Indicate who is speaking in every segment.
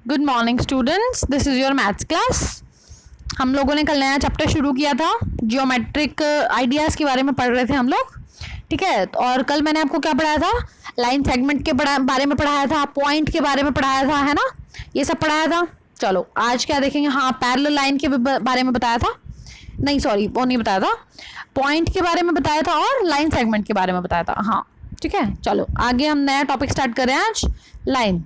Speaker 1: Good morning students, this is your maths class. हम लोगों ने कल नया चैप्टर शुरू किया था, जियोमेट्रिक आइडियाज़ के बारे में पढ़ रहे थे हम लोग। ठीक है, और कल मैंने आपको क्या पढ़ाया था? लाइन सेगमेंट के बारे में पढ़ाया था, पॉइंट के बारे में पढ़ाया था, है ना? ये सब पढ़ाया था। चलो आज क्या देखेंगे? हाँ, पैरेलल लाइन के बारे में बताया था। नहीं सॉरी, वो नहीं बताया था। पॉइंट के बारे में बताया था और लाइन सेगमेंट के बारे में बताया था। हाँ ठीक है, चलो आगे हम नया टॉपिक स्टार्ट कर रहे हैं आज, लाइन।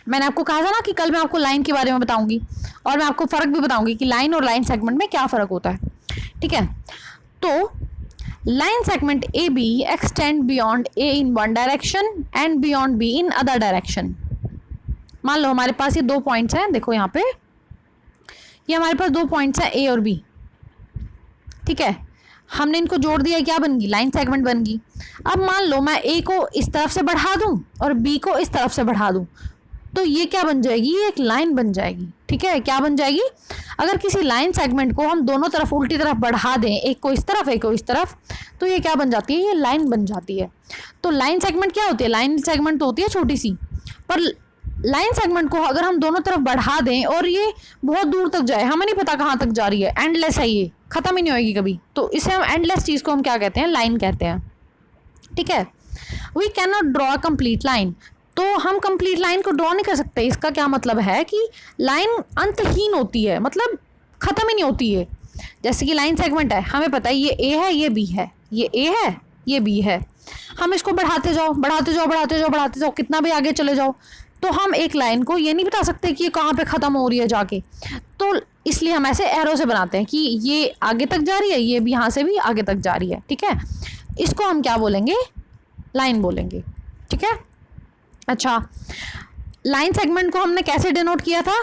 Speaker 1: मैंने आपको कहा था ना कि कल मैं आपको लाइन के बारे में बताऊंगी और मैं आपको फ़र्क भी बताऊंगी कि लाइन और लाइन सेगमेंट में क्या फ़र्क होता है। ठीक है, तो line segment A be extend beyond A in one direction and beyond be in other direction. मान लो हमारे पास ये दो पॉइंट्स हैं, देखो यहाँ पे ये हमारे पास दो पॉइंट्स हैं ए और बी। ठीक है, हमने इनको जोड़ दिया, क्या बन गई? लाइन सेगमेंट बन गई। अब मान लो मैं ए को इस तरफ से बढ़ा दूं और बी को इस तरफ से बढ़ा दूं, तो ये क्या बन जाएगी? ये एक लाइन बन जाएगी। ठीक है, क्या बन जाएगी? अगर किसी लाइन सेगमेंट को हम दोनों तरफ उल्टी तरफ बढ़ा दें, एक को इस तरफ एक को इस तरफ, तो ये क्या बन जाती है? ये लाइन बन जाती है। तो लाइन सेगमेंट क्या होती है? लाइन सेगमेंट तो होती है छोटी सी, पर लाइन सेगमेंट को अगर हम दोनों तरफ बढ़ा दें और ये बहुत दूर तक जाए, हमें नहीं पता कहाँ तक जा रही है, एंडलेस है, ये खत्म ही नहीं होगी कभी, तो इसे हम एंडलेस चीज़ को हम क्या कहते हैं? लाइन कहते हैं। ठीक है, we can not draw a complete line. तो हम कंप्लीट लाइन को ड्रॉ नहीं कर सकते। इसका क्या मतलब है कि लाइन अंतहीन होती है, मतलब ख़त्म ही नहीं होती है। जैसे कि लाइन सेगमेंट है, हमें पता है ये ए है, ये बी है, ये ए है, ये बी है। हम इसको बढ़ाते जाओ बढ़ाते जाओ बढ़ाते जाओ बढ़ाते जाओ, कितना भी आगे चले जाओ, तो हम एक लाइन को ये नहीं बता सकते कि ये कहाँ पे ख़त्म हो रही है जाके। तो इसलिए हम ऐसे एरो से बनाते हैं कि ये आगे तक जा रही है, ये भी यहाँ से भी आगे तक जा रही है। ठीक है, इसको हम क्या बोलेंगे? लाइन बोलेंगे। ठीक है, अच्छा, लाइन सेगमेंट को हमने कैसे डिनोट किया था?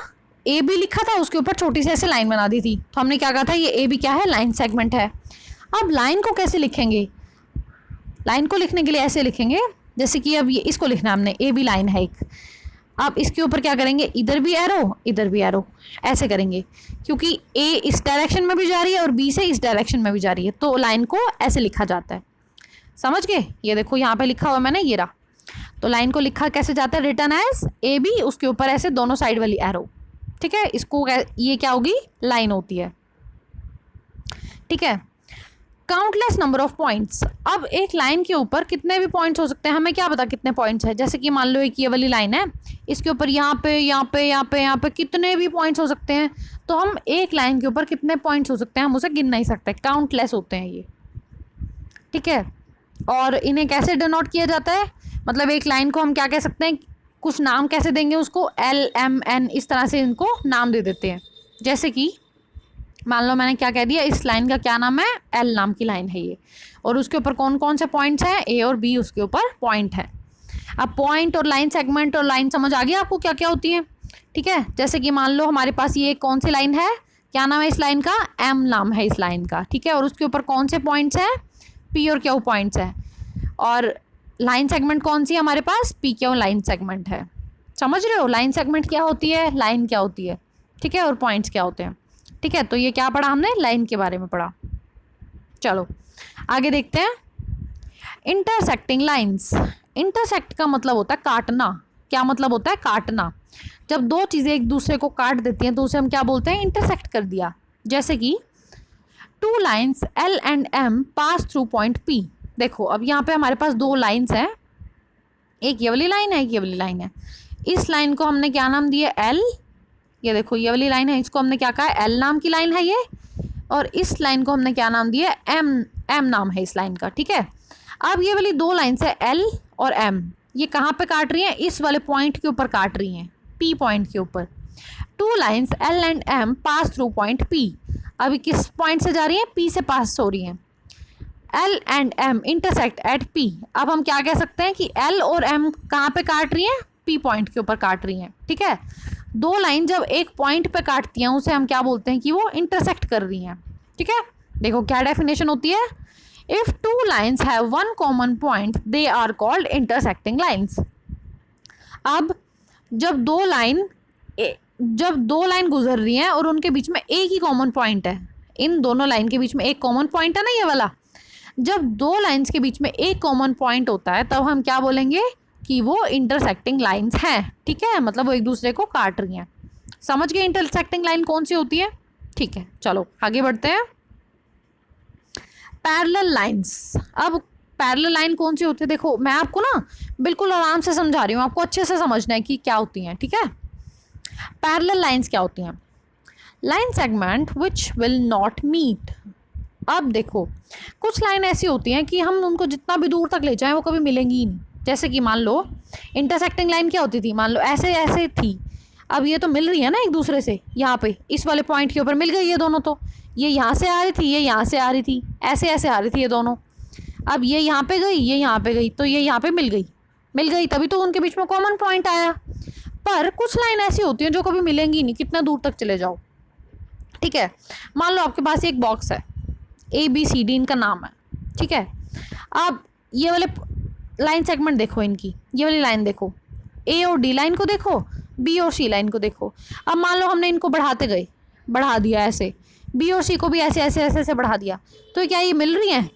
Speaker 1: ए बी लिखा था, उसके ऊपर छोटी सी ऐसे लाइन बना दी थी, तो हमने क्या कहा था? ये ए बी क्या है? लाइन सेगमेंट है। अब लाइन को कैसे लिखेंगे? लाइन को लिखने के लिए ऐसे लिखेंगे, जैसे कि अब ये इसको लिखना है हमने, ए बी लाइन है एक। अब इसके ऊपर क्या करेंगे? इधर भी एरो इधर भी एरो, ऐसे करेंगे, क्योंकि ए इस डायरेक्शन में भी जा रही है और बी से इस डायरेक्शन में भी जा रही है, तो लाइन को ऐसे लिखा जाता है। समझ गए? ये देखो यहाँ पे लिखा हुआ मैंने, ये रहा। तो लाइन को लिखा कैसे जाता है? रिटर्न एज ए बी, उसके ऊपर ऐसे दोनों साइड वाली एरो। ठीक है, इसको ये क्या होगी? लाइन होती है। ठीक है, काउंटलेस नंबर ऑफ पॉइंट्स। अब एक लाइन के ऊपर कितने भी पॉइंट्स हो सकते हैं, हमें क्या पता कितने पॉइंट्स है। जैसे कि मान लो एक ये वाली लाइन है, इसके ऊपर यहाँ पे यहाँ पे यहाँ पे यहाँ पे कितने भी पॉइंट्स हो सकते हैं। तो हम एक लाइन के ऊपर कितने पॉइंट्स हो सकते हैं, हम उसे गिन नहीं सकते, काउंटलेस होते हैं ये। ठीक है, और इन्हें कैसे डिनोट किया जाता है? मतलब एक लाइन को हम क्या कह सकते हैं, कुछ नाम कैसे देंगे उसको? एल एम एन, इस तरह से इनको नाम दे देते हैं। जैसे कि मान लो मैंने क्या कह दिया, इस लाइन का क्या नाम है? एल नाम की लाइन है ये, और उसके ऊपर कौन कौन से पॉइंट्स हैं? ए और बी उसके ऊपर पॉइंट है। अब पॉइंट और लाइन सेगमेंट और लाइन समझ आ गया आपको क्या क्या होती है? ठीक है, जैसे कि मान लो हमारे पास ये कौन सी लाइन है, क्या नाम है इस लाइन का? एम नाम है इस लाइन का। ठीक है, और उसके ऊपर कौन से पॉइंट्स हैं? पी और क्यू पॉइंट्स हैं। और लाइन सेगमेंट कौन सी है हमारे पास? पी क्यू लाइन सेगमेंट है। समझ रहे हो लाइन सेगमेंट क्या होती है, लाइन क्या होती है? ठीक है, और पॉइंट्स क्या होते हैं? ठीक है, तो ये क्या पढ़ा हमने? लाइन के बारे में पढ़ा। चलो आगे देखते हैं, इंटरसेक्टिंग लाइंस। इंटरसेक्ट का मतलब होता है काटना। क्या मतलब होता है? काटना। जब दो चीज़ें एक दूसरे को काट देती हैं तो उसे हम क्या बोलते हैं? इंटरसेक्ट कर दिया। जैसे कि two lines L and M pass through point P. देखो अब यहाँ पे हमारे पास दो लाइन्स हैं, एक ये वाली लाइन है, एक ये वाली लाइन है। इस लाइन को हमने क्या नाम दिया? एल। ये देखो ये वाली लाइन है, इसको हमने क्या कहा? एल नाम की लाइन है ये। और इस लाइन को हमने क्या नाम दिया? एम। एम नाम है इस लाइन का। ठीक है, अब ये वाली दो लाइन्स है एल और एम, ये कहाँ पे काट रही हैं? इस वाले पॉइंट के ऊपर काट रही हैं, पी पॉइंट के ऊपर। Two lines L and M pass through point P. अभी किस पॉइंट से जा रही हैं? पी से पास हो रही हैं। L and M intersect at P. अब हम क्या कह सकते हैं कि एल और एम कहाँ पे काट रही हैं? पी पॉइंट के ऊपर काट रही हैं। ठीक है, दो लाइन जब एक पॉइंट पे काटती हैं उसे हम क्या बोलते हैं? कि वो इंटरसेक्ट कर रही हैं। ठीक है, देखो क्या डेफिनेशन होती है, if two lines have one common point they are called intersecting lines. अब जब दो लाइन गुजर रही हैं और उनके बीच में एक ही कॉमन पॉइंट है, इन दोनों लाइन के बीच में एक कॉमन पॉइंट है ना, ये वाला, जब दो लाइन्स के बीच में एक कॉमन पॉइंट होता है तब हम क्या बोलेंगे? कि वो इंटरसेक्टिंग लाइंस हैं, ठीक है, मतलब वो एक दूसरे को काट रही हैं। समझ गए इंटरसेक्टिंग लाइन कौन सी होती है? ठीक है, चलो आगे बढ़ते हैं। Parallel lines. अब पैरेलल लाइन कौन सी होती है? देखो मैं आपको ना बिल्कुल आराम से समझा रही हूँ, आपको अच्छे से समझना है कि क्या होती हैं, ठीक है। पैरेलल लाइंस क्या होती हैं? Line segment which will not meet. अब देखो कुछ लाइन ऐसी होती हैं कि हम उनको जितना भी दूर तक ले जाएं वो कभी मिलेंगी ही नहीं। जैसे कि मान लो इंटरसेक्टिंग लाइन क्या होती थी, मान लो ऐसे ऐसे थी, अब ये तो मिल रही है ना एक दूसरे से, यहाँ पे इस वाले पॉइंट के ऊपर मिल गई ये दोनों, तो ये यहाँ से आ रही थी, ये यहाँ से आ रही थी, ऐसे ऐसे आ रही थी ये दोनों, अब ये यहाँ पे गई, ये यहाँ पे गई, तो ये यहाँ पे मिल गई तभी तो उनके बीच में कॉमन पॉइंट आया। पर कुछ लाइन ऐसी होती हैं जो कभी मिलेंगी नहीं, कितना दूर तक चले जाओ, ठीक है। मान लो आपके पास एक बॉक्स है, ABCD इनका नाम है, ठीक है। अब ये वाले लाइन सेगमेंट देखो इनकी, ये वाली लाइन देखो, A और D लाइन को देखो, B और C लाइन को देखो। अब मान लो हमने इनको बढ़ाते गए, बढ़ा दिया ऐसे, B और C को भी ऐसे ऐसे ऐसे ऐसे बढ़ा दिया, तो क्या ये मिल रही हैं?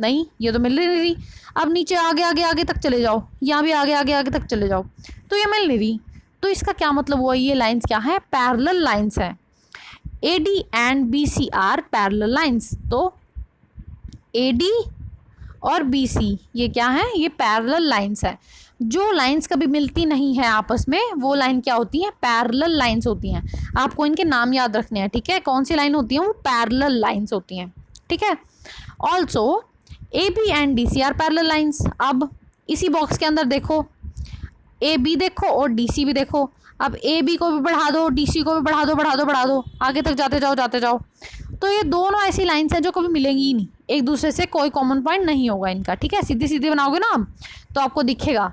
Speaker 1: नहीं, ये तो मिल नहीं रही। अब नीचे आगे आगे आगे तक चले जाओ, यहाँ भी आगे आगे आगे तक चले जाओ, तो ये मिल नहीं रही। तो इसका क्या मतलब हुआ? ये लाइंस क्या है? पैरेलल लाइंस हैं। AD and BC are parallel lines. तो AD और BC ये क्या है? ये पैरेलल लाइंस है। जो लाइंस कभी मिलती नहीं है आपस में वो लाइन क्या होती है? पैरेलल लाइंस होती हैं। आपको इनके नाम याद रखने हैं, ठीक है। कौन सी लाइन होती है? वो पैरेलल लाइंस होती हैं, ठीक है। Also AB and DC are parallel lines. अब इसी बॉक्स के अंदर देखो, AB देखो और DC भी देखो। अब AB को भी बढ़ा दो, DC को भी बढ़ा दो, बढ़ा दो, आगे तक जाते जाओ। तो ये दोनों ऐसी लाइंस हैं जो कभी मिलेंगी ही नहीं, एक दूसरे से कोई कॉमन पॉइंट नहीं होगा इनका, ठीक है। सीधी सीधी बनाओगे ना आप तो आपको दिखेगा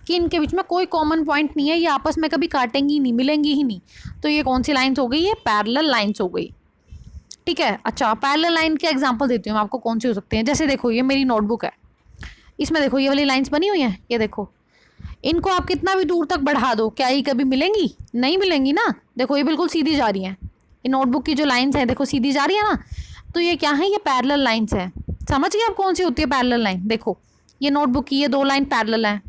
Speaker 1: कि इनके बीच में कोई कॉमन पॉइंट नहीं है, ये आपस में कभी काटेंगी ही नहीं, मिलेंगी ही नहीं। तो ये कौन सी लाइंस हो गई? ये पैरेलल लाइंस हो गई, ठीक है। अच्छा, पैरेलल लाइन के एग्जांपल देती हूँ आपको कौन से हो सकते हैं। जैसे देखो ये मेरी नोटबुक है, इसमें देखो ये वाली लाइंस बनी हुई हैं, ये देखो, इनको आप कितना भी दूर तक बढ़ा दो, क्या ये कभी मिलेंगी? नहीं मिलेंगी ना। देखो ये बिल्कुल सीधी जा रही हैं, ये नोटबुक की जो लाइंस हैं देखो सीधी जा रही है ना, तो ये क्या है? ये पैरेलल लाइंस हैं। समझ गए आप कौन सी होती है पैरेलल लाइन? देखो ये नोटबुक की ये दो लाइन पैरेलल हैं,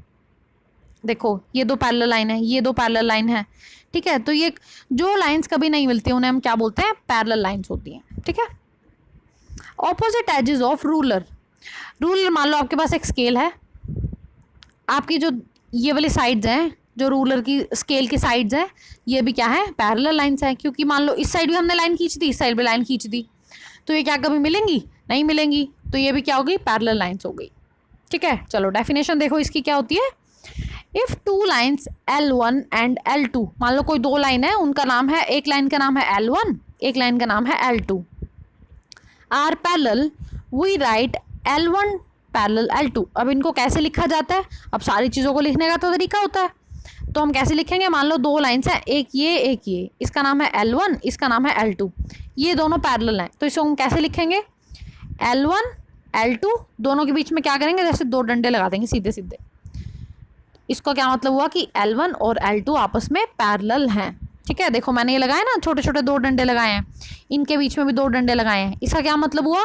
Speaker 1: देखो ये दो पैरेलल लाइन है, ये दो पैरेलल लाइन है, ठीक है। तो ये जो लाइंस कभी नहीं मिलती उन्हें हम क्या बोलते हैं? पैरेलल लाइंस होती हैं, ठीक है। Opposite edges of ruler. Ruler मान लो आपके पास एक स्केल है, आपकी जो ये वाली साइड्स हैं, जो रूलर की स्केल की साइड्स हैं, ये भी क्या है? पैरेलल लाइंस हैं। क्योंकि मान लो इस साइड भी हमने लाइन खींच दी, इस साइड भी लाइन खींच दी, तो ये क्या कभी मिलेंगी? नहीं मिलेंगी। तो ये भी क्या हो गई? पैरेलल लाइंस हो गई, ठीक है। चलो डेफिनेशन देखो इसकी क्या होती है। If two lines L1 and L2, मान लो कोई दो लाइन है, उनका नाम है, एक लाइन का नाम है L1, एक लाइन का नाम है L2, are parallel, we write L1 parallel L2। अब इनको कैसे लिखा जाता है? अब सारी चीज़ों को लिखने का तो तरीका होता है, तो हम कैसे लिखेंगे? मान लो दो लाइन्स हैं, एक ये, इसका नाम है L1, इसका नाम है L2, ये दोनों पैरेलल हैं, तो इसको हम कैसे लिखेंगे? L1 L2, दोनों के बीच में क्या करेंगे? जैसे दो डंडे लगा देंगे सीधे सीधे। इसका क्या मतलब हुआ कि L1 और L2 आपस में पैरेलल हैं, ठीक है। देखो मैंने ये लगाया ना, छोटे छोटे दो डंडे लगाए हैं, इनके बीच में भी दो डंडे लगाए हैं। इसका क्या मतलब हुआ?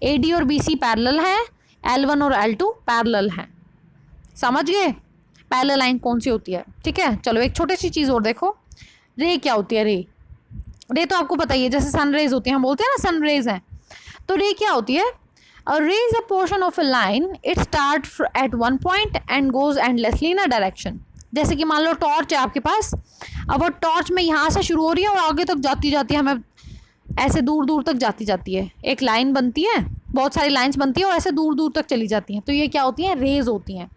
Speaker 1: AD और BC पैरेलल हैं, L1 और L2 पैरेलल हैं। समझ गए पैरेलल लाइन कौन सी होती है, ठीक है। चलो एक छोटी सी चीज़ और देखो, रे क्या होती है? रे तो आपको पता ही है, जैसे सनरेज होती है, हम बोलते हैं ना सनरेज हैं, तो रे क्या होती है? A ray is a portion of a line. It starts at one point and goes endlessly in a direction. जैसे कि मान लो टॉर्च है आपके पास, अब वो टॉर्च में यहाँ से शुरू हो रही है और आगे तक जाती जाती है, हमें ऐसे दूर दूर तक जाती जाती है, एक लाइन बनती है, बहुत सारी लाइंस बनती है और ऐसे दूर दूर तक चली जाती हैं, तो ये क्या होती हैं? रेज होती हैं।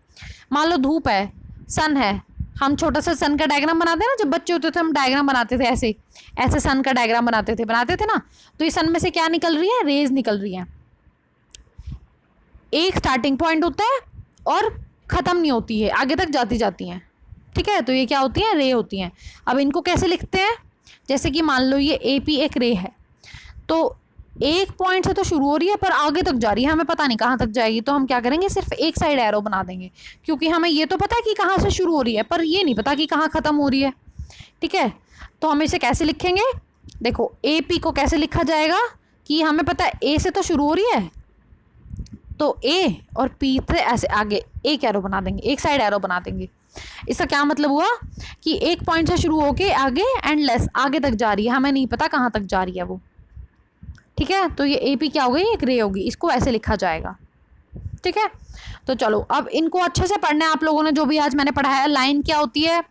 Speaker 1: मान लो धूप है, सन है, हम छोटा सा सन का डायग्राम बनाते हैं ना, जब बच्चे होते थे हम डायग्राम बनाते थे, ऐसे ऐसे सन का डायग्राम बनाते थे ना, तो इस सन में से क्या निकल रही है? रेज निकल रही है। एक स्टार्टिंग पॉइंट होता है और ख़त्म नहीं होती है, आगे तक जाती जाती हैं, ठीक है। तो ये क्या होती हैं? रे होती हैं। अब इनको कैसे लिखते हैं? जैसे कि मान लो ये AP एक रे है, तो एक पॉइंट से तो शुरू हो रही है पर आगे तक जा रही है, हमें पता नहीं कहाँ तक जाएगी, तो हम क्या करेंगे? सिर्फ एक साइड एरो बना देंगे, क्योंकि हमें ये तो पता है कि कहाँ से शुरू हो रही है, पर ये नहीं पता कि कहाँ ख़त्म हो रही है, ठीक है। तो हम इसे कैसे लिखेंगे? देखो AP को कैसे लिखा जाएगा कि हमें पता है A से तो शुरू हो रही है, तो ए और पी से ऐसे आगे एक एरो बना देंगे, एक साइड एरो बना देंगे। इसका क्या मतलब हुआ कि एक पॉइंट से शुरू होके आगे एंडलेस आगे तक जा रही है, हमें नहीं पता कहाँ तक जा रही है वो। ठीक है, तो ये ए पी क्या हो गई, एक रे होगी, इसको ऐसे लिखा जाएगा। ठीक है, तो चलो अब इनको अच्छे से पढ़ना है आप लोगों ने, जो भी आज मैंने पढ़ाया। लाइन क्या होती है,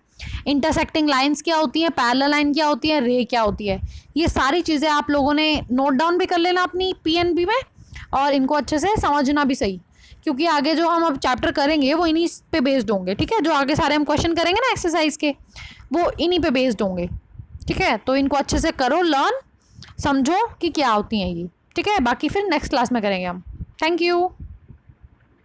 Speaker 1: इंटरसेक्टिंग लाइंस क्या होती हैं, पैरेलल लाइन क्या होती है, रे क्या होती है, ये सारी चीज़ें आप लोगों ने नोट डाउन भी कर लेना अपनी पीएनबी में, और इनको अच्छे से समझना भी सही, क्योंकि आगे जो हम अब चैप्टर करेंगे वो इन्हीं पे बेस्ड होंगे। ठीक है, जो आगे सारे हम क्वेश्चन करेंगे ना एक्सरसाइज के, वो इन्हीं पे बेस्ड होंगे। ठीक है, तो इनको अच्छे से करो, लर्न, समझो कि क्या होती हैं ये। ठीक है, बाकी फिर नेक्स्ट क्लास में करेंगे हम। Thank you.